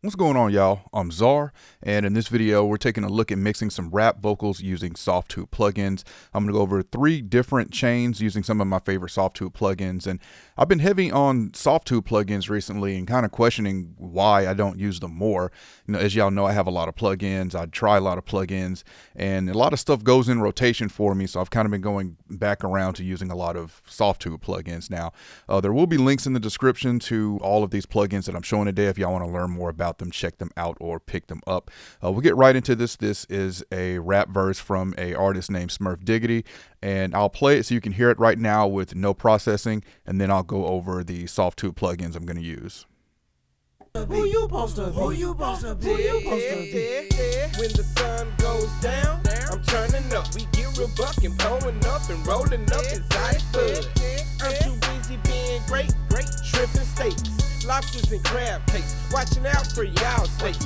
What's going on, y'all? I'm Czar, and in this video we're taking a look at mixing some rap vocals using Softube plugins. I'm going to go over 3 different chains using some of my favorite Softube plugins, and I've been heavy on Softube plugins recently and kind of questioning why I don't use them more. As y'all know, I have a lot of plugins. I try a lot of plugins, and a lot of stuff goes in rotation for me, so I've kind of been going back around to using a lot of Softube plugins now. There will be links in the description to all of these plugins that I'm showing today if y'all want to learn more about them, check them out, or pick them up. We'll get right into this. This is a rap verse from an artist named Smurf Diggity, and I'll play it so you can hear it right now with no processing, and then I'll go over the Softube plugins I'm going to use. Who you supposed to be? Who you supposed to be? Who you supposed to be? When the sun goes down, I'm turning up. We get real bucking, pulling up and rolling up inside bud. I'm too busy being great, tripping steaks, lobsters and crab cakes, watching out for y'all snakes.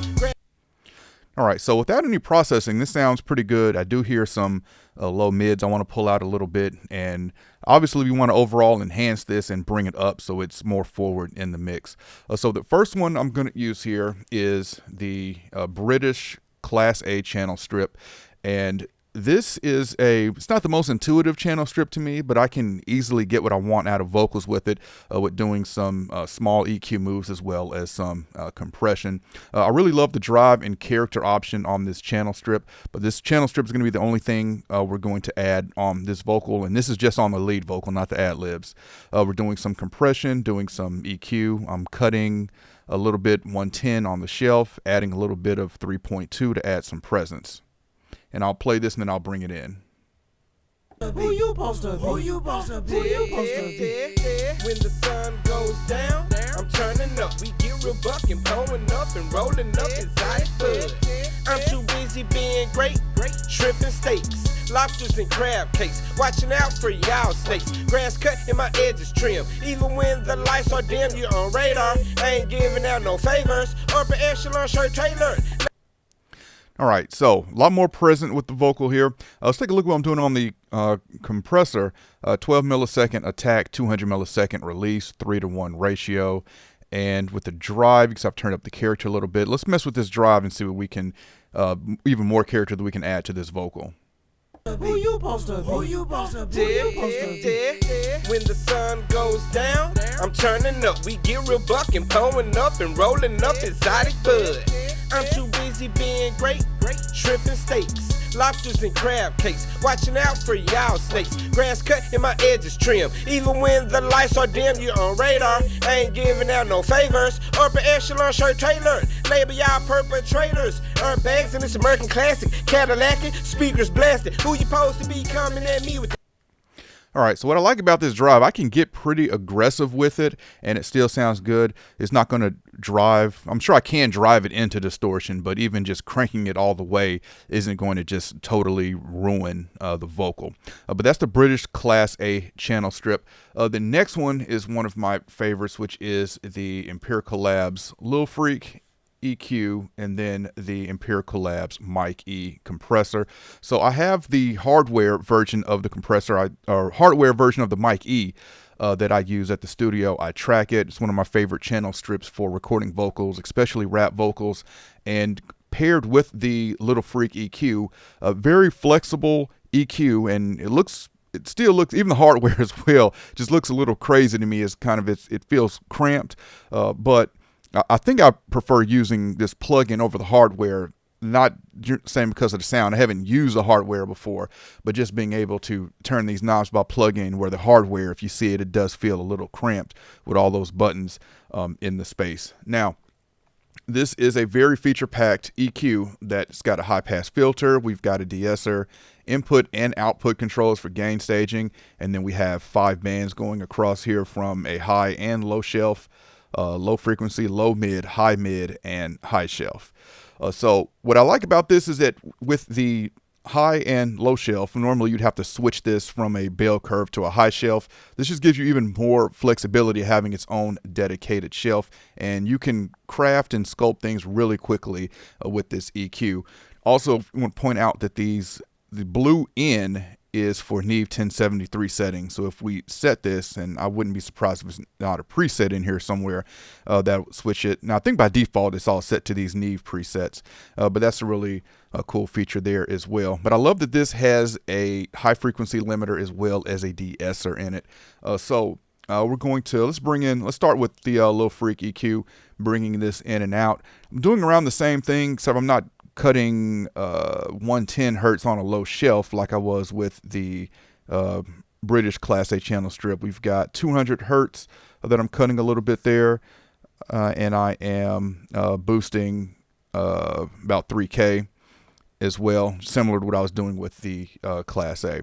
All right, so without any processing, this sounds pretty good. I do hear some low mids I want to pull out a little bit, and obviously we want to overall enhance this and bring it up so it's more forward in the mix. So the first one I'm going to use here is the British Class A channel strip, and this is it's not the most intuitive channel strip to me, but I can easily get what I want out of vocals with it, with doing some small EQ moves as well as some compression. I really love the drive and character option on this channel strip, but this channel strip is going to be the only thing we're going to add on this vocal, and this is just on the lead vocal, not the ad-libs. We're doing some compression, doing some EQ. I'm cutting a little bit 110 on the shelf, adding a little bit of 3.2 to add some presence. And I'll play this and then I'll bring it in. Who you supposed to be? Who you supposed to be? Who you supposed to be? When the sun goes down, I'm turning up. We get real bucking, pulling up and rolling up inside bud. I'm too busy being great, tripping steaks, lobsters and crab cakes, watching out for y'all snakes. Grass cut and my edges trim. Even when the lights are dim, you're on radar. I ain't giving out no favors. Upper echelon shirt tailored. All right, so a lot more present with the vocal here. Let's take a look at what I'm doing on the compressor. 12 millisecond attack, 200 millisecond release, 3-to-1 ratio. And with the drive, because I've turned up the character a little bit, let's mess with this drive and see what we can, even more character that we can add to this vocal. Who you supposed to be? Who you supposed to be? Who you supposed to be? When the sun goes down, I'm turning up. We get real bucking, pulling up and rolling up inside bud. I'm too busy being great, tripping steaks, lobsters and crab cakes, watching out for y'all snakes. Grass cut and my edges trim. Even when the lights are dim, you're on radar. I ain't giving out no favors. Upper echelon shirt tailored. Label y'all perpetrators. Earn bags in this American classic. Cadillacing, speakers blasted. Who you supposed to be coming at me with? All right, so what I like about this drive, I can get pretty aggressive with it and it still sounds good. It's not going to drive, I'm sure I can drive it into distortion, but even just cranking it all the way isn't going to just totally ruin the vocal. But that's the British Class A channel strip. The next one is one of my favorites, which is the Empirical Labs Lil Freak EQ, and then the Empirical Labs Mic E compressor. So I have the hardware version of the compressor, or hardware version of the Mic E that I use at the studio. I track it. It's one of my favorite channel strips for recording vocals, especially rap vocals, and paired with the Little Freak EQ, a very flexible EQ, and it still looks, even the hardware as well, just looks a little crazy to me. It's kind of, it feels cramped, but I think I prefer using this plugin over the hardware, not saying because of the sound. I haven't used the hardware before, but just being able to turn these knobs by plug-in, where the hardware, if you see it, it does feel a little cramped with all those buttons in the space. Now, this is a very feature-packed EQ that's got a high-pass filter. We've got a de-esser, input and output controls for gain staging, and then we have 5 bands going across here from a high and low shelf, low frequency, low mid, and high shelf. So what I like about this is that with the high and low shelf, normally you'd have to switch this from a bell curve to a high shelf. This just gives you even more flexibility, having its own dedicated shelf, and you can craft and sculpt things really quickly with this EQ. Also, I want to point out that the blue N is for Neve 1073 settings. So if we set this, and I wouldn't be surprised if it's not a preset in here somewhere, that will switch it. Now I think by default it's all set to these Neve presets, but that's a really cool feature there as well. But I love that this has a high frequency limiter as well as a de-esser in it. We're going to, let's start with the Little Freak EQ, bringing this in and out. I'm doing around the same thing, except I'm not cutting 110 hertz on a low shelf like I was with the British Class A channel strip. We've got 200 hertz that I'm cutting a little bit there, and I am boosting about 3K as well, similar to what I was doing with the Class A.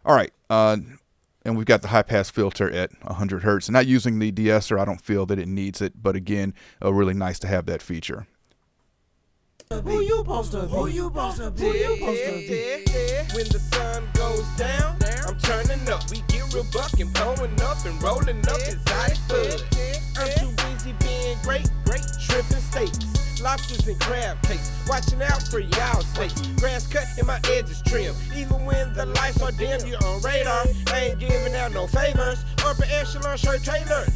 All right, and we've got the high pass filter at 100 hertz. And not using the de-esser, I don't feel that it needs it, but again, really nice to have that feature. Who you supposed to be? Who you supposed to be? Who you supposed to be? When the sun goes down, I'm turning up. We get real bucking, blowing up and rolling up exotic bud. I'm too busy being great, shrimping steaks, lobsters and crab cakes. Watching out for y'all snakes. Grass cut and my edges trim. Even when the lights are dim, you're on radar. I ain't giving out no favors. Upper echelon shirt tailored.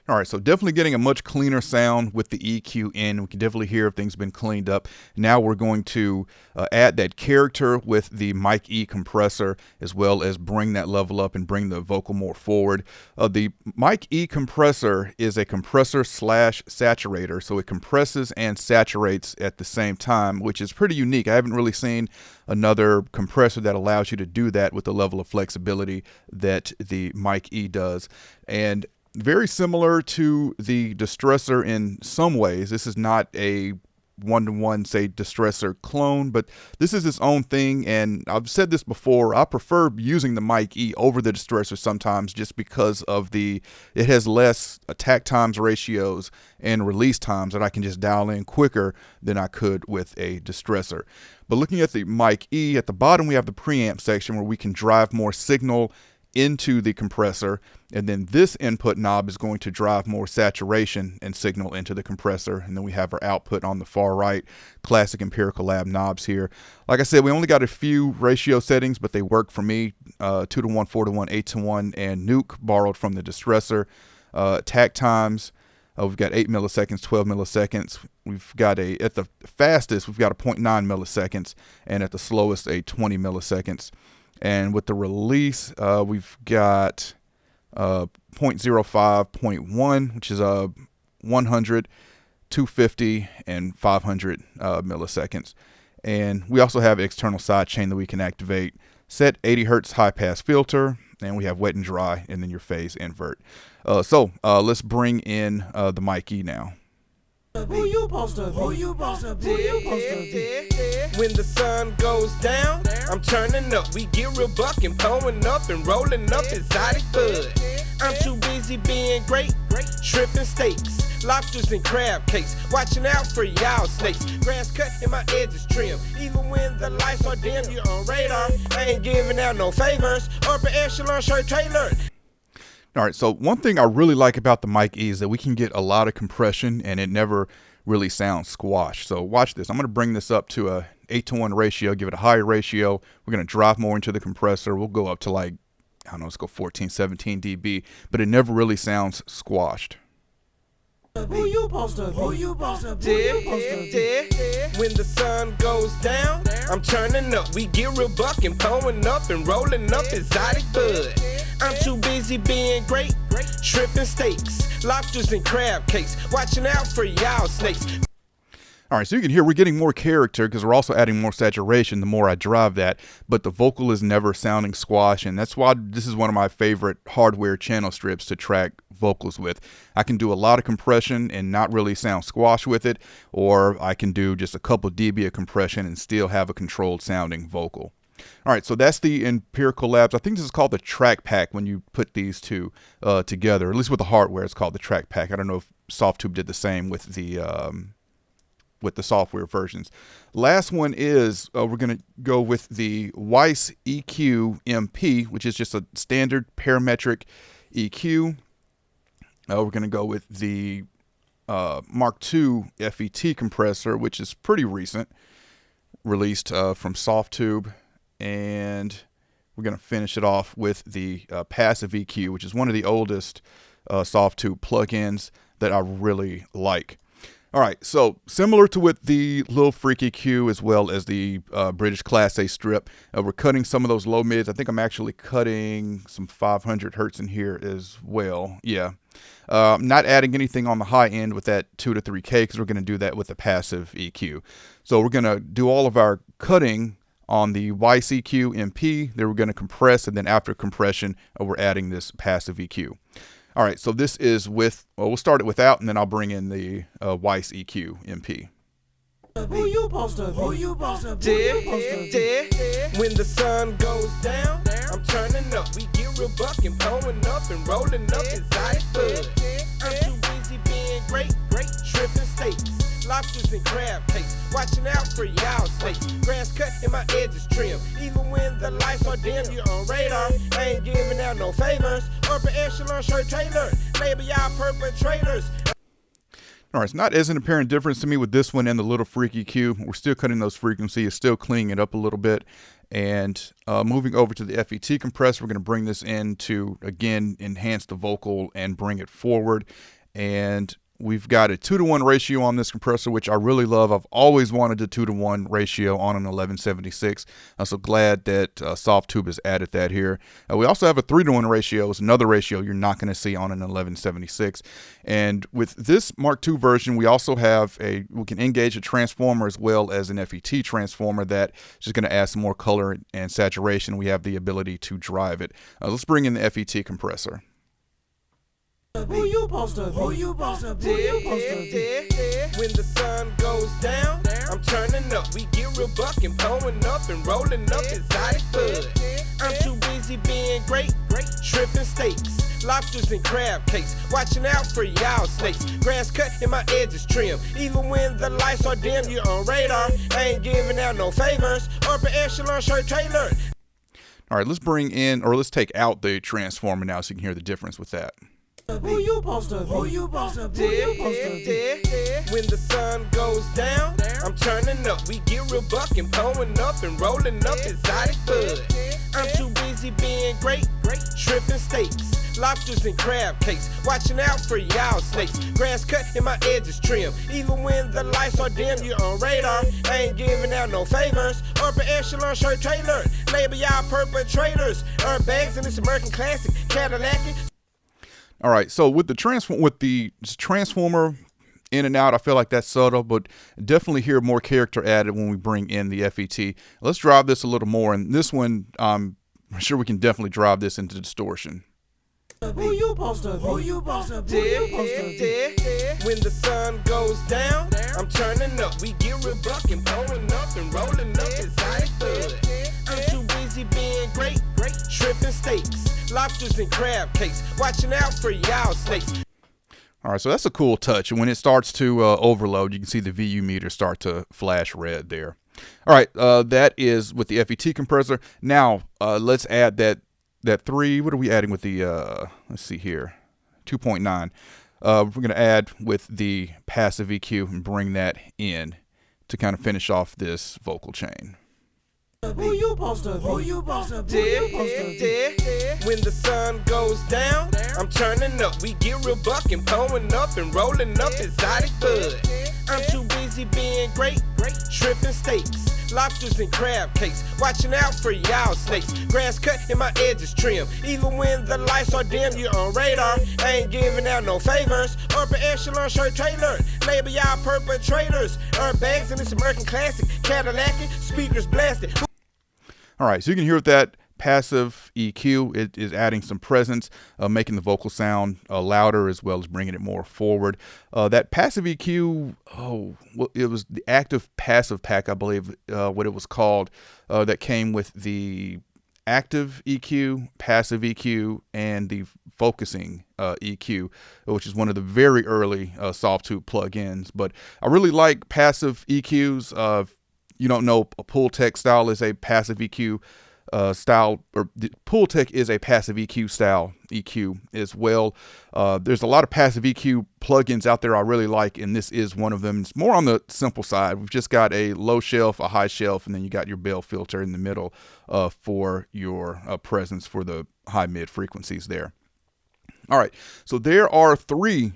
All right, so definitely getting a much cleaner sound with the EQ in. We can definitely hear if things have been cleaned up. Now we're going to add that character with the mic E compressor, as well as bring that level up and bring the vocal more forward. The mic E compressor is a compressor slash saturator, so it compresses and saturates at the same time, which is pretty unique. I haven't really seen another compressor that allows you to do that with the level of flexibility that the mic E does. And very similar to the distressor in some ways. This is not a one-to-one, say, distressor clone, but this is its own thing. And I've said this before, I prefer using the mic E over the distressor sometimes, just because of it has less attack times ratios and release times that I can just dial in quicker than I could with a distressor. But looking at the mic E, at the bottom we have the preamp section where we can drive more signal into the compressor, and then this input knob is going to drive more saturation and signal into the compressor. And then we have our output on the far right, classic Empirical Lab knobs here. Like I said, we only got a few ratio settings, but they work for me. 2-to-1, 4-to-1, 8-to-1, and nuke borrowed from the distressor. Attack times, we've got 8 milliseconds, 12 milliseconds. We've got at the fastest, we've got a 0.9 milliseconds, and at the slowest, a 20 milliseconds. And with the release, we've got 0.05, 0.1, which is 100, 250, and 500 milliseconds. And we also have external sidechain that we can activate. Set 80 hertz high pass filter, and we have wet and dry, and then your phase invert. Let's bring in the mic E now. Who you supposed to be? Who you supposed to be? Who you supposed to be? When the sun goes down, I'm turning up. We get real bucking, blowing up and rolling up exotic bud. I'm too busy being great, shrimping steaks, lobsters and crab cakes. Watching out for y'all snakes. Grass cut and my edges trim. Even when the lights are dim, you're on radar. I ain't giving out no favors. Upper echelon shirt tailored. All right, so one thing I really like about the mic E is that we can get a lot of compression and it never really sounds squashed. So watch this. I'm going to bring this up to a 8-to-1 ratio, give it a higher ratio. We're going to drive more into the compressor. We'll go up to like, I don't know, let's go 14, 17 dB, but it never really sounds squashed. Who you supposed to be? Who you supposed to be? Who you supposed to be? When the sun goes down, I'm turning up. We get real bucking, blowing up and rolling up exotic bud. I'm too busy being great, shrimping steaks, lobsters and crab cakes. Watching out for y'all snakes. All right, so you can hear we're getting more character because we're also adding more saturation the more I drive that, but the vocal is never sounding squash, and that's why this is one of my favorite hardware channel strips to track vocals with. I can do a lot of compression and not really sound squash with it, or I can do just a couple dB of compression and still have a controlled sounding vocal. All right, so that's the Empirical Labs. I think this is called the track pack when you put these two together, at least with the hardware it's called the track pack. I don't know if Softube did the same with the software versions. Last one is we're going to go with the Weiss EQ MP, which is just a standard parametric EQ. We're going to go with the Mark II FET compressor, which is pretty recent, released from Softube. And we're going to finish it off with the passive EQ, which is one of the oldest Softube plugins that I really like. All right, so similar to with the Lil Freak EQ as well as the British Class A strip, we're cutting some of those low mids. I think I'm actually cutting some 500 hertz in here as well. Yeah, not adding anything on the high end with that 2 to 3K because we're going to do that with the passive EQ. So we're going to do all of our cutting on the Weiss EQ MP. Then we're going to compress, and then after compression, we're adding this passive EQ. All right, so this is with, well, we'll start it without, and then I'll bring in the Weiss EQ MP. Who you supposed to be? When the sun goes down, I'm turning up. We get real bucking, pulling up and rolling up exotic bud. I'm too busy being great, tripping steaks, lobsters and crab cakes. Watching out for y'all snakes. Grass cut and my edges trim. Even when the lights are dim, you're on radar. I ain't giving out no favors. Upper echelon shirt tailored. Label y'all perpetrators. All right, it's not as an apparent difference to me with this one and the Little Freak EQ. We're still cutting those frequencies, still cleaning it up a little bit. And moving over to the FET compressor, we're going to bring this in to, again, enhance the vocal and bring it forward. And we've got a 2-to-1 ratio on this compressor, which I really love. I've always wanted a 2-to-1 ratio on an 1176. I'm so glad that Softube has added that here. We also have a 3-to-1 ratio. It's another ratio you're not going to see on an 1176. And with this Mark II version, we also have we can engage a transformer as well as an FET transformer that is just going to add some more color and saturation. We have the ability to drive it. Let's bring in the FET compressor. Who you supposed to be? When the sun goes down, I'm turning up. We get real bucking, pulling up and rolling up exotic bud. I'm too busy being great, tripping steaks, lobsters and crab cakes. Watching out for y'all snakes. Grass cut and my edges trim. Even when the lights are dim, you're on radar. I ain't giving out no favors. Upper echelon shirt tailored. All right, let's bring in, or let's take out the transformer now so you can hear the difference with that. Who you supposed to be? When the sun goes down, I'm turning up. We get real bucking, pulling up and rolling up exotic bud. I'm too busy being great, tripping steaks, lobsters and crab cakes. Watching out for y'all snakes. Grass cut and my edges trim. Even when the lights are dim, you're on radar. I ain't giving out no favors. Upper echelon shirt tailored. Label y'all perpetrators. Earn bags in this American classic Cadillac. All right, so with the transformer in and out, I feel like that's subtle, but definitely hear more character added when we bring in the FET. Let's drive this a little more, and this one, I'm sure we can definitely drive this into distortion. Who you supposed to be? When the sun goes down, I'm turning up. We get real bucking, pulling up and rolling up exotic bud. I'm too busy being great, tripping steaks, lobsters and crab cakes. Watching out for y'all snakes. All right, so that's a cool touch. And when it starts to overload, you can see the VU meter start to flash red there. All right, that is with the FET compressor. Now, let's add that 3, what are we adding with the, let's see here, 2.9. We're going to add with the passive EQ and bring that in to kind of finish off this vocal chain. Who you supposed to be? When the sun goes down, I'm turning up. We get real bucking, pulling up and rolling up exotic bud. I'm too busy being great, tripping steaks, lobsters and crab cakes. Watching out for y'all snakes. Grass cut and my edges trim. Even when the lights are dim, you're on radar. I ain't giving out no favors. Upper echelon shirt tailored. Label y'all perpetrators. Earn bags in this American classic Cadillac. Speakers blasted. All right, so you can hear with that passive EQ, it is adding some presence, making the vocal sound louder as well as bringing it more forward. That passive EQ, it was the active passive pack, I believe, what it was called, that came with the active EQ, passive EQ, and the focusing EQ, which is one of the very early Softube plugins. But I really like passive EQs. You don't know, a Pull Tech style is a passive EQ style, or the Pultec is a passive EQ style EQ as well. There's a lot of passive EQ plugins out there I really like, and this is one of them. It's more on the simple side. We've just got a low shelf, a high shelf, and then you got your bell filter in the middle for your presence for the high mid frequencies there. All right, so there are three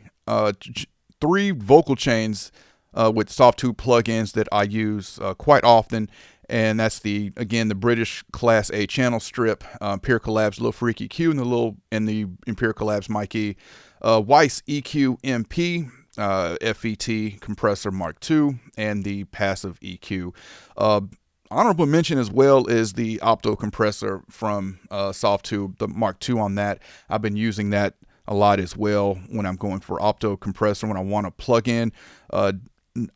vocal chains with Softube plugins that I use quite often, and that's the British Class A channel strip, Empirical Labs Low Freak EQ, and the Empirical Labs Mic E, Weiss EQ MP, FET compressor Mark II, and the passive EQ. Honorable mention as well is the opto compressor from Softube, the Mark II on that. I've been using that a lot as well when I'm going for opto compressor, when I want to plug in.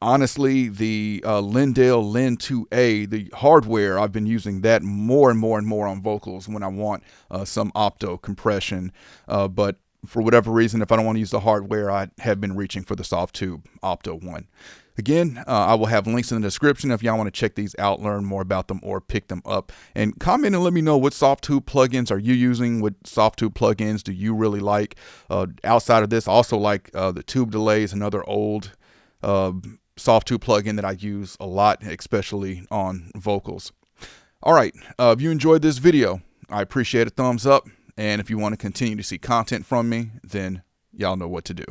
Honestly, the Lindale Lin 2A, the hardware, I've been using that more and more and more on vocals when I want some opto compression. But for whatever reason, if I don't want to use the hardware, I have been reaching for the Softube Opto one. Again, I will have links in the description if y'all want to check these out, learn more about them, or pick them up. And comment and let me know what Softube plugins are you using. What Softube plugins do you really like? Outside of this, I also like the tube delays, another old Softube plugin that I use a lot, especially on vocals. All right, if you enjoyed this video, I appreciate a thumbs up. And if you want to continue to see content from me, then y'all know what to do.